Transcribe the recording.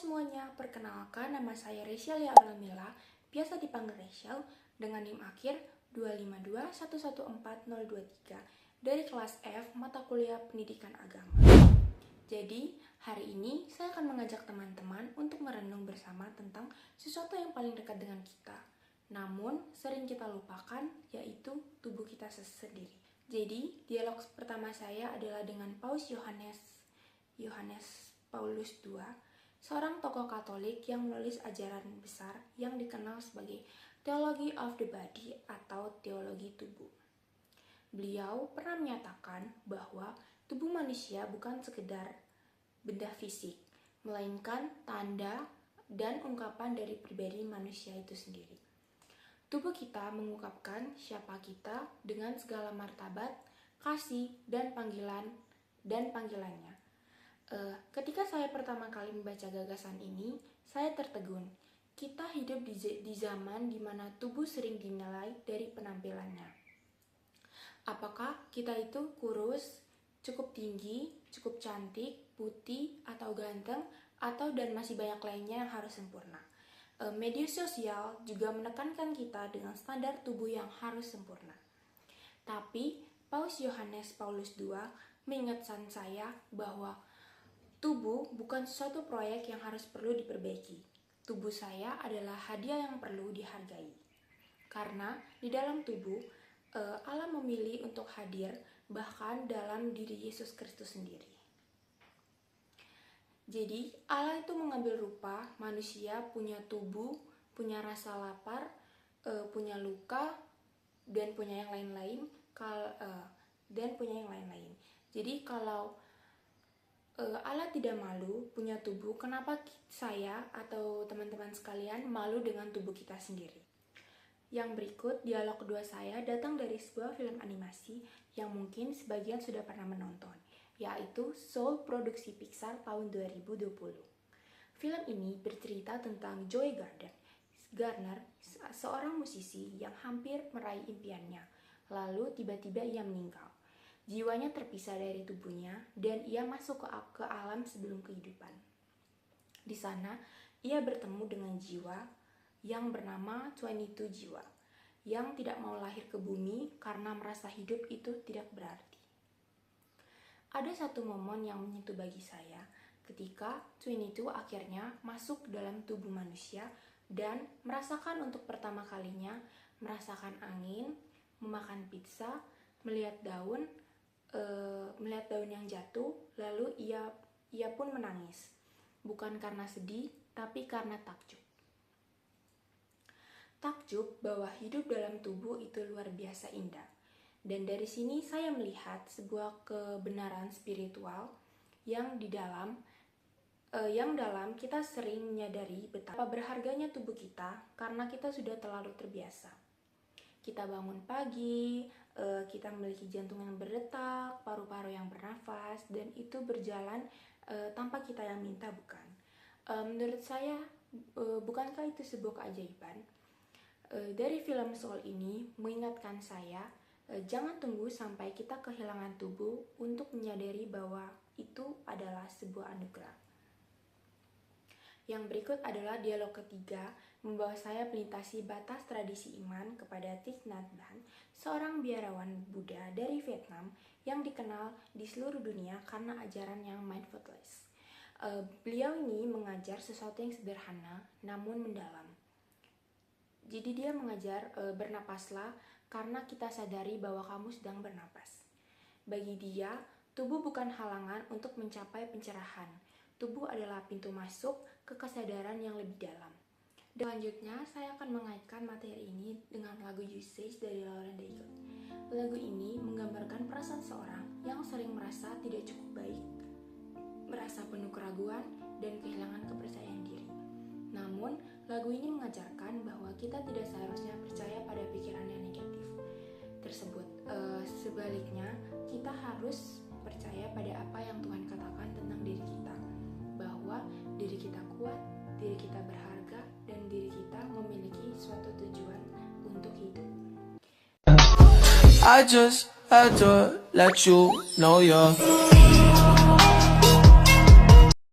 semuanya, perkenalkan nama saya Resylia Aulamila, biasa dipanggil Resyal, dengan NIM akhir 252114023 dari kelas F mata kuliah Pendidikan Agama. Jadi, hari ini saya akan mengajak teman-teman untuk merenung bersama tentang sesuatu yang paling dekat dengan kita, namun sering kita lupakan, yaitu tubuh kita sendiri. Jadi, dialog pertama saya adalah dengan Paus Yohanes Paulus II, seorang tokoh Katolik yang menulis ajaran besar yang dikenal sebagai Theology of the Body atau teologi tubuh. Beliau pernah menyatakan bahwa tubuh manusia bukan sekedar benda fisik, melainkan tanda dan ungkapan dari pribadi manusia itu sendiri. Tubuh kita mengungkapkan siapa kita dengan segala martabat, kasih, dan panggilannya. Ketika saya pertama kali membaca gagasan ini, saya tertegun. Kita hidup di zaman di mana tubuh sering dinilai dari penampilannya. Apakah kita itu kurus, cukup tinggi, cukup cantik, putih, atau ganteng, dan masih banyak lainnya yang harus sempurna. Media sosial juga menekankan kita dengan standar tubuh yang harus sempurna. Tapi, Paus Yohanes Paulus II mengingatkan saya bahwa tubuh bukan suatu proyek yang perlu diperbaiki. Tubuh saya adalah hadiah yang perlu dihargai. Karena di dalam tubuh, Allah memilih untuk hadir bahkan dalam diri Yesus Kristus sendiri. Jadi, Allah itu mengambil rupa manusia, punya tubuh, punya rasa lapar, punya luka, dan punya yang lain-lain. Jadi, kalau Allah tidak malu punya tubuh, kenapa saya atau teman-teman sekalian malu dengan tubuh kita sendiri? Yang berikut, dialog kedua saya datang dari sebuah film animasi yang mungkin sebagian sudah pernah menonton, yaitu Soul produksi Pixar tahun 2020. Film ini bercerita tentang Joey Gardner, seorang musisi yang hampir meraih impiannya, lalu tiba-tiba ia meninggal. Jiwanya terpisah dari tubuhnya dan ia masuk ke alam sebelum kehidupan. Di sana, ia bertemu dengan jiwa yang bernama 22 jiwa, yang tidak mau lahir ke bumi karena merasa hidup itu tidak berarti. Ada satu momen yang menyentuh bagi saya ketika 22 akhirnya masuk dalam tubuh manusia dan merasakan untuk pertama kalinya merasakan angin, memakan pizza, melihat daun yang jatuh, lalu ia pun menangis. Bukan karena sedih, tapi karena takjub. Takjub bahwa hidup dalam tubuh itu luar biasa indah. Dan dari sini saya melihat sebuah kebenaran spiritual yang dalam kita sering menyadari betapa berharganya tubuh kita karena kita sudah terlalu terbiasa. Kita bangun pagi, kita memiliki jantung yang berdetak, paru-paru yang bernafas, dan itu berjalan tanpa kita yang minta, bukan? Menurut saya, bukankah itu sebuah keajaiban? Dari film Soul ini mengingatkan saya, jangan tunggu sampai kita kehilangan tubuh untuk menyadari bahwa itu adalah sebuah anugerah. Yang berikut adalah dialog ketiga, membawa saya melintasi batas tradisi iman kepada Thich Nhat Hanh, seorang biarawan Buddha dari Vietnam yang dikenal di seluruh dunia karena ajaran yang mindfulness. Beliau ini mengajar sesuatu yang sederhana namun mendalam. Jadi dia mengajar bernapaslah karena kita sadari bahwa kamu sedang bernapas. Bagi dia, tubuh bukan halangan untuk mencapai pencerahan. Tubuh adalah pintu masuk ke kesadaran yang lebih dalam. Selanjutnya, saya akan mengaitkan materi ini dengan lagu Usage dari Lauren Daigle. Lagu ini menggambarkan perasaan seorang yang sering merasa tidak cukup baik, merasa penuh keraguan, dan kehilangan kepercayaan diri. Namun, lagu ini mengajarkan bahwa kita tidak seharusnya percaya pada pikiran yang negatif tersebut. Sebaliknya, kita harus percaya pada apa yang Tuhan katakan tentang diri kita, bahwa diri kita kuat, diri kita berharga, dan diri kita memiliki suatu tujuan untuk hidup. I just had to let you know you're